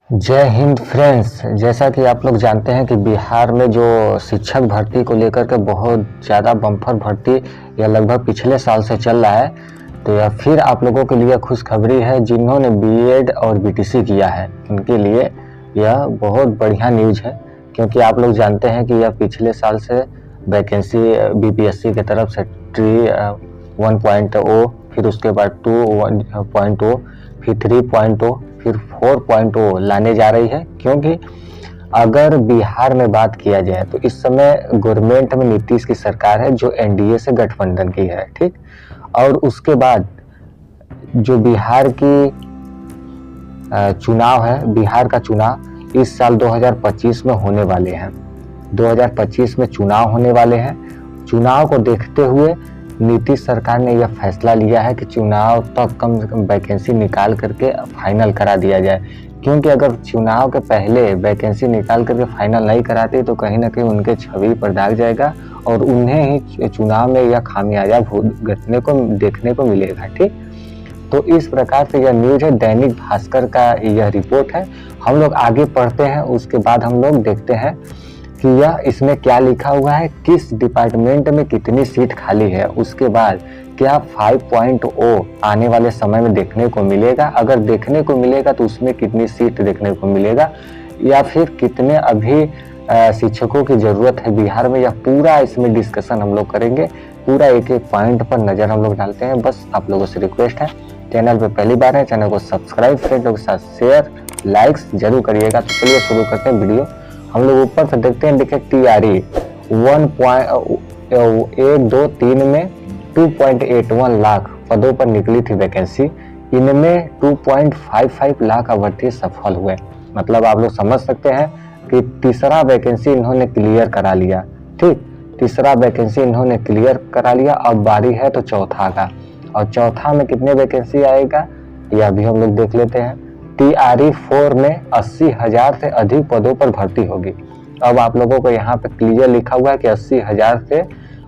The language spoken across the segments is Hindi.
जय हिंद फ्रेंड्स। जैसा कि आप लोग जानते हैं कि बिहार में जो शिक्षक भर्ती को लेकर के बहुत ज़्यादा बम्पर भर्ती यह लगभग पिछले साल से चल रहा है, तो यह फिर आप लोगों के लिए खुशखबरी है। जिन्होंने बीएड और बीटीसी किया है उनके लिए यह बहुत बढ़िया न्यूज़ है, क्योंकि आप लोग जानते हैं कि यह पिछले साल से वैकेंसी बीपीएससी की तरफ से ट्री 1.0, फिर उसके बाद 2.0, फिर 3.0, फिर 4.0 लाने जा रही है। क्योंकि अगर बिहार में बात किया जाए तो इस समय गवर्नमेंट में नीतीश की सरकार है जो एनडीए से गठबंधन की है, ठीक। और उसके बाद जो बिहार की चुनाव है, बिहार का चुनाव इस साल 2025 में होने वाले हैं। 2025 में चुनाव होने वाले हैं। चुनाव को देखते हुए नीतीश सरकार ने यह फैसला लिया है कि चुनाव तक कम से कम वैकेंसी निकाल करके फाइनल करा दिया जाए, क्योंकि अगर चुनाव के पहले वैकेंसी निकाल करके फाइनल नहीं कराते तो कहीं ना कहीं उनके छवि पर दाग जाएगा और उन्हें ही चुनाव में यह खामियाजा भुगतने को देखने को मिलेगा, ठीक। तो इस प्रकार से यह न्यूज है, दैनिक भास्कर का यह रिपोर्ट है। हम लोग आगे पढ़ते हैं, उसके बाद हम लोग देखते हैं कि यह इसमें क्या लिखा हुआ है, किस डिपार्टमेंट में कितनी सीट खाली है, उसके बाद क्या 5.0 आने वाले समय में देखने को मिलेगा, अगर देखने को मिलेगा तो उसमें कितनी सीट देखने को मिलेगा, या फिर कितने अभी शिक्षकों की जरूरत है बिहार में। यह पूरा इसमें डिस्कशन हम लोग करेंगे, पूरा एक एक पॉइंट पर नजर हम लोग डालते हैं। बस आप लोगों से रिक्वेस्ट है, चैनल पे पहली बार है, चैनल को सब्सक्राइब, फ्रेंड लोग के साथ शेयर लाइक्स जरूर करिएगा। तो चलिए शुरू करते हैं वीडियो। हम लोग ऊपर से देखते हैं, देखिए TRE 1.123 में 2.81 लाख पदों पर निकली थी वैकेंसी। इनमें 2.55 लाख अभ्यर्थी सफल हुए। मतलब आप लोग समझ सकते हैं कि तीसरा वैकेंसी इन्होंने क्लियर करा लिया, ठीक। तीसरा वैकेंसी इन्होंने क्लियर करा लिया। अब बारी है तो चौथा का, और चौथा में कितने वैकेंसी आएगा यह भी हम लोग देख लेते हैं। TRE 4 में 80,000 से अधिक पदों पर भर्ती होगी। अब आप लोगों को यहाँ पे क्लियर लिखा हुआ है कि 80,000 से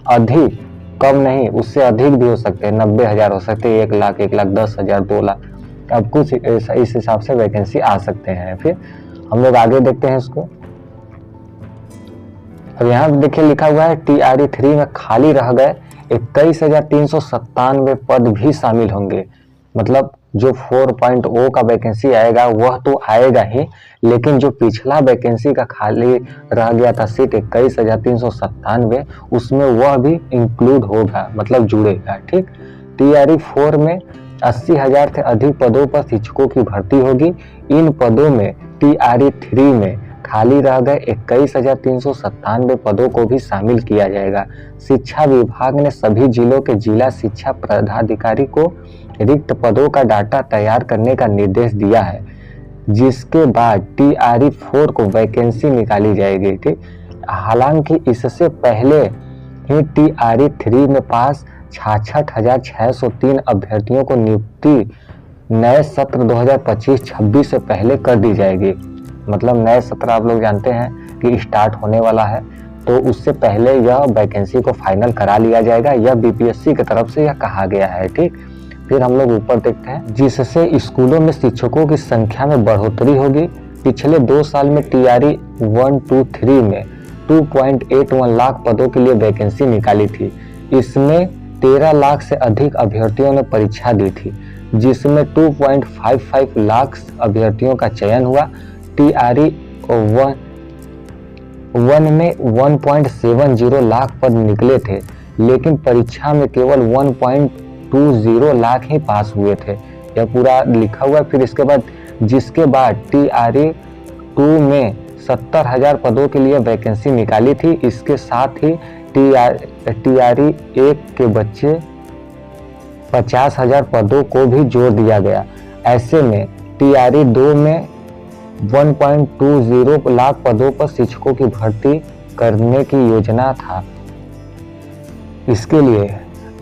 अधिक, कम नहीं, उससे अधिक भी हो सकते हैं, 90,000 हो सकते हैं, 1 लाख, 1,10,000, 2 लाख, अब कुछ इस हिसाब से वैकेंसी आ सकते हैं। फिर हम लोग आगे देखते हैं इसको। अब यहाँ देखिए लिखा हुआ है TRE 3 में खाली रह गए 21,397 पद भी शामिल होंगे। मतलब जो 4.0 का वैकेंसी आएगा वह तो आएगा ही, लेकिन जो पिछला वैकेंसी का खाली रह गया था सीट 21,397, उसमें वह भी इंक्लूड होगा, मतलब जुड़ेगा, ठीक। TRE 4 में 80,000 से अधिक पदों पर शिक्षकों की भर्ती होगी। इन पदों में TRE 3 में खाली रह गए 21,397 पदों को भी शामिल किया जाएगा। शिक्षा विभाग ने सभी जिलों के जिला शिक्षा पदाधिकारी को रिक्त पदों का डाटा तैयार करने का निर्देश दिया है, जिसके बाद TRE 4 को वैकेंसी निकाली जाएगी, ठीक। हालांकि इससे पहले ही TRE 3 में पास 66,603 अभ्यर्थियों को नियुक्ति नए सत्र 2025-26 से पहले कर दी जाएगी। मतलब नए सत्र आप लोग जानते हैं कि स्टार्ट होने वाला है, तो उससे पहले यह वैकेंसी को फाइनल करा लिया जाएगा। यह बीपीएससी की तरफ से यह कहा गया है, ठीक। फिर हम लोग ऊपर देखते हैं, जिससे स्कूलों में शिक्षकों की संख्या में बढ़ोतरी होगी। पिछले 2 साल में TRE 1, 2, 3 में 2.81 लाख पदों के लिए वैकेंसी निकाली थी। इसमें 13 लाख से अधिक अभ्यर्थियों ने परीक्षा दी थी, जिसमें 2.55 लाख अभ्यर्थियों का चयन हुआ। TRE 1 में 1.70 लाख पद निकले थे, लेकिन परीक्षा में केवल 1.20 लाख ही पास हुए थे। यह पूरा लिखा हुआ है। फिर इसके बाद जिसके बाद TRE 2 में 70,000 पदों के लिए वैकेंसी निकाली थी। इसके साथ ही TRE 1 के बच्चे 50,000 पदों को भी जोड़ दिया गया। ऐसे में TRE 2 में 1.20 लाख पदों पर शिक्षकों की भर्ती करने की योजना था। इसके लिए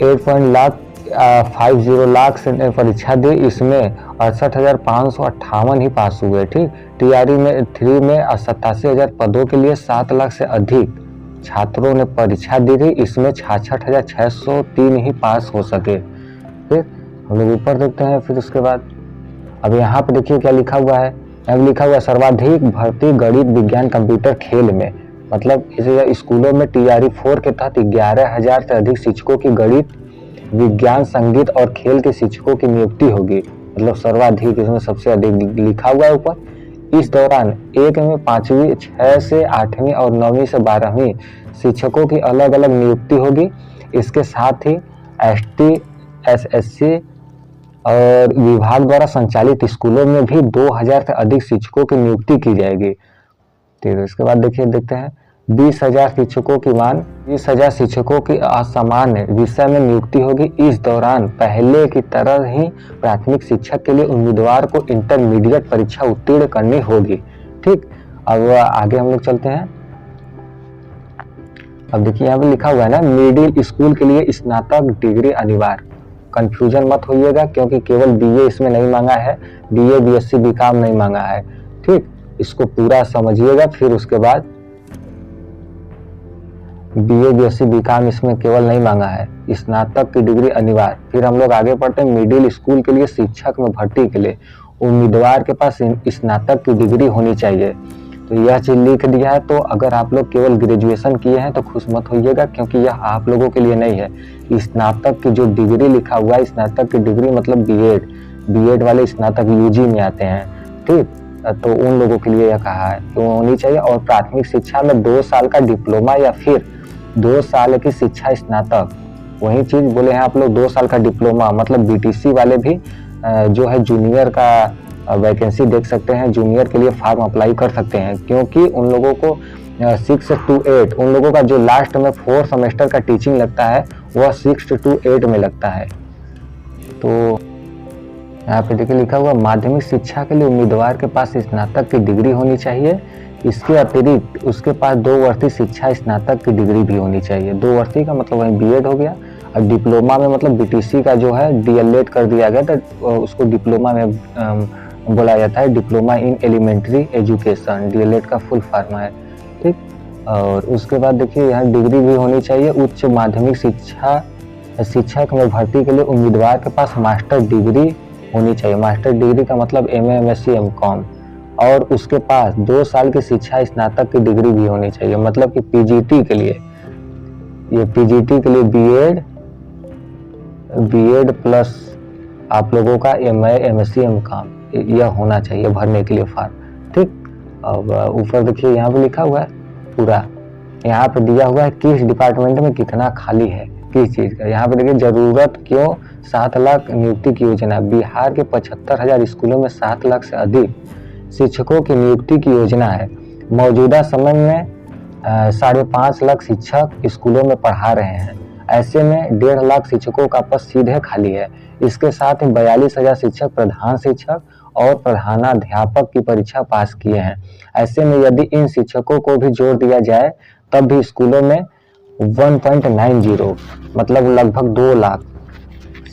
8.50 लाख से परीक्षा दी, इसमें 68,558 ही पास हुए, ठीक। TRE में 3 में 87,000 पदों के लिए 7 लाख से अधिक छात्रों ने परीक्षा दी थी। इसमें 66,603 ही पास हो सके। फिर हम लोग ऊपर देखते हैं। फिर उसके बाद अब यहाँ पे देखिए क्या लिखा हुआ है, अब लिखा हुआ सर्वाधिक भर्ती गणित विज्ञान कंप्यूटर खेल में, मतलब इसे स्कूलों में TRE 4 के तहत 11,000 से अधिक शिक्षकों की गणित विज्ञान संगीत और खेल के शिक्षकों की नियुक्ति होगी। मतलब सर्वाधिक इसमें सबसे अधिक लिखा हुआ है ऊपर। इस दौरान एक में 5वीं 6 से 8वीं और 9वीं से 12वीं शिक्षकों की अलग अलग नियुक्ति होगी। इसके साथ ही ST SSC और विभाग द्वारा संचालित स्कूलों में भी 2,000 से अधिक शिक्षकों की नियुक्ति की जाएगी। तो इसके बाद देखते हैं 20,000 शिक्षकों की मांग, 20,000 शिक्षकों की असामान्य विषय में नियुक्ति होगी। इस दौरान पहले की तरह ही प्राथमिक शिक्षक के लिए उम्मीदवार को इंटरमीडिएट परीक्षा उत्तीर्ण करनी होगी। ठीक, अब आगे हम लोग चलते हैं। अब देखिए यहाँ पे लिखा हुआ है ना, मिडिल स्कूल के लिए स्नातक डिग्री अनिवार्य। कंफ्यूजन मत होइएगा, क्योंकि केवल BA इसमें नहीं मांगा है, BA BSc BCom नहीं मांगा है। ठीक, इसको पूरा समझिएगा, फिर उसके बाद BA BSc BCom इसमें केवल नहीं मांगा है, स्नातक की डिग्री अनिवार्य। फिर हम लोग आगे पढ़ते हैं, मिडिल स्कूल के लिए शिक्षक में भर्ती के लिए उम्मीदवार के पास स्नातक की डिग्री होनी चाहिए। तो यह चीज लिख दिया है। तो अगर आप लोग केवल ग्रेजुएशन किए हैं तो खुश मत होइएगा, क्योंकि यह आप लोगों के लिए नहीं है। स्नातक की जो डिग्री लिखा हुआ है, स्नातक की डिग्री मतलब बीएड वाले स्नातक UG में आते हैं। ठीक, तो उन लोगों के लिए यह कहा है कि होनी चाहिए। और प्राथमिक शिक्षा में 2 साल का डिप्लोमा या फिर 2 साल की शिक्षा स्नातक, वही चीज बोले हैं आप लोग 2 साल का डिप्लोमा, मतलब BTC वाले भी जो है जूनियर का वैकेंसी देख सकते हैं, जूनियर के लिए फॉर्म अप्लाई कर सकते हैं, क्योंकि उन लोगों को 6 to 8 उन लोगों का जो लास्ट में 4 सेमेस्टर का टीचिंग लगता है वह 6 to 8 में लगता है। तो यहाँ पे देखिए लिखा हुआ, माध्यमिक शिक्षा के लिए उम्मीदवार के पास स्नातक की डिग्री होनी चाहिए। इसके अतिरिक्त उसके पास 2 वर्षीय शिक्षा स्नातक की डिग्री भी होनी चाहिए। 2 वर्षीय का मतलब वही BEd हो गया, और डिप्लोमा में मतलब BTC का जो है DLED कर दिया गया, तो उसको डिप्लोमा में बोला जाता है, diploma in elementary education, DLED का फुल फॉर्म है। ठीक, और उसके बाद देखिए यहाँ डिग्री भी होनी चाहिए। उच्च माध्यमिक शिक्षक में भर्ती के लिए उम्मीदवार के पास मास्टर डिग्री होनी चाहिए। मास्टर डिग्री का मतलब MA MSc MCom, और उसके पास 2 साल की शिक्षा स्नातक की डिग्री भी होनी चाहिए। मतलब कि PGT के लिए, ये PGT के लिए BEd प्लस आप लोगों का MA MSc MCom यह होना चाहिए भरने के लिए फॉर्म। ठीक, अब ऊपर देखिए यहाँ पे लिखा हुआ है पूरा, यहाँ पे दिया हुआ है किस डिपार्टमेंट में कितना खाली है, किस चीज का। यहाँ पे देखिए जरूरत क्यों 7 लाख नियुक्ति की योजना। बिहार के 75,000 स्कूलों में 7 लाख से अधिक शिक्षकों की नियुक्ति की योजना है। मौजूदा समय में 5.5 लाख शिक्षक स्कूलों में पढ़ा रहे हैं। ऐसे में 1.5 लाख शिक्षकों का पद सीधे खाली है। इसके साथ ही 42,000 शिक्षक प्रधान शिक्षक और प्रधानाध्यापक की परीक्षा पास किए हैं। ऐसे में यदि इन शिक्षकों को भी जोड़ दिया जाए तब भी स्कूलों में 1.90 मतलब लगभग 2 लाख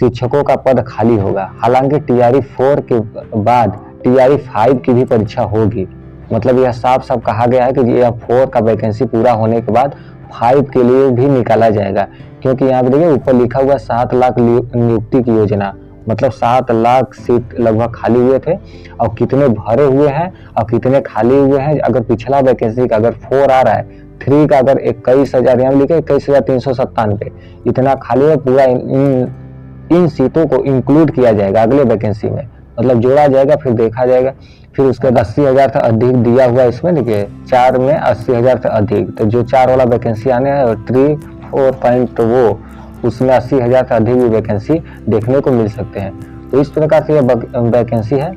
शिक्षकों का पद खाली होगा। हालांकि TRE 4 के बाद TRE 5 की भी परीक्षा होगी। मतलब यह साफ साफ कहा गया है कि यह 4 का वैकेंसी पूरा होने के बाद 5 के लिए भी निकाला जाएगा, क्योंकि यहाँ पे देखिए ऊपर लिखा हुआ 7 लाख नियुक्ति की योजना, मतलब 7 लाख सीट लगभग खाली हुए थे, और कितने भरे हुए हैं और कितने खाली हुए हैं। अगर पिछला वैकेंसी का अगर 4 आ रहा है, 3 का अगर 21,000 यहाँ लिखा 21,397 इतना खाली है, पूरा इन सीटों को इंक्लूड किया जाएगा अगले वैकेंसी में, मतलब जोड़ा जाएगा, फिर देखा जाएगा। फिर उसके बाद 80,000 से अधिक दिया हुआ इसमें, देखिए 4 में 80,000 से अधिक, तो जो 4 वाला वैकेंसी आने हैं 3, 4 पॉइंट वो उसमें 80,000 से अधिक भी वैकेंसी देखने को मिल सकते हैं। तो इस प्रकार से यह वैकेंसी है,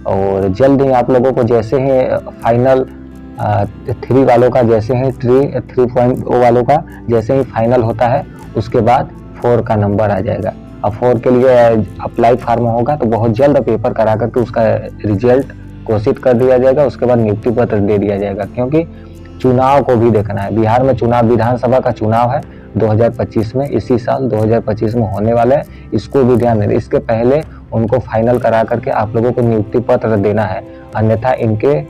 और जल्द ही आप लोगों को जैसे ही फाइनल 3 वालों का, जैसे ही 3.0 वालों का जैसे ही फाइनल होता है, उसके बाद 4 का नंबर आ जाएगा। अब 4 के लिए अप्लाई फॉर्म होगा तो बहुत जल्द पेपर करा करके उसका रिजल्ट घोषित कर दिया जाएगा। उसके बाद नियुक्ति पत्र दे दिया जाएगा, क्योंकि चुनाव को भी देखना है। बिहार में चुनाव, विधानसभा का चुनाव है 2025 में, इसी साल 2025 में होने वाला है, इसको भी ध्यान देना। इसके पहले उनको फाइनल करा करके आप लोगों को नियुक्ति पत्र देना है, अन्यथा इनके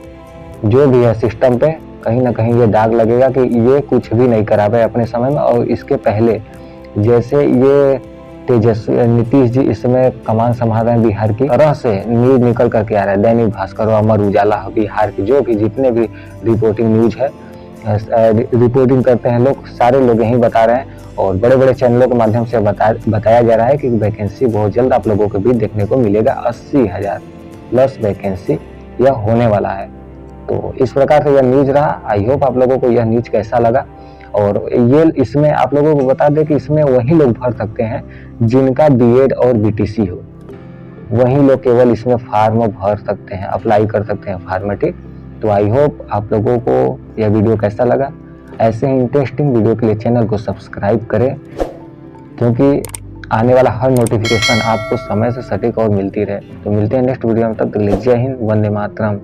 जो भी है सिस्टम पे कहीं ना कहीं ये दाग लगेगा कि ये कुछ भी नहीं करा पाए अपने समय में। और इसके पहले जैसे ये तेजस्वी नीतीश जी इस समय कमान संभाल रहे हैं बिहार की। तरह से न्यूज निकल करके आ रहा है, दैनिक भास्कर और अमर उजाला बिहार की जो भी जितने भी रिपोर्टिंग न्यूज है रिपोर्टिंग करते हैं लोग, सारे लोग यही बता रहे हैं और बड़े बड़े चैनलों के माध्यम से बताया जा रहा है कि वैकेंसी बहुत जल्द आप लोगों के बीच देखने को मिलेगा। 80,000 प्लस वैकेंसी यह होने वाला है। तो इस प्रकार से यह न्यूज रहा। आई होप आप लोगों को यह न्यूज कैसा लगा। और ये इसमें आप लोगों को बता दें कि इसमें वही लोग भर सकते हैं जिनका बीएड और बीटीसी हो, वही लोग केवल इसमें फॉर्म भर सकते हैं, अप्लाई कर सकते हैं फॉर्मेटिक। तो आई होप आप लोगों को यह वीडियो कैसा लगा। ऐसे ही इंटरेस्टिंग वीडियो के लिए चैनल को सब्सक्राइब करें, क्योंकि आने वाला हर नोटिफिकेशन आपको समय से सटीक और मिलती रहे। तो मिलते हैं नेक्स्ट वीडियो में, तब तक के लिए जय हिंद, वंदे मातरम।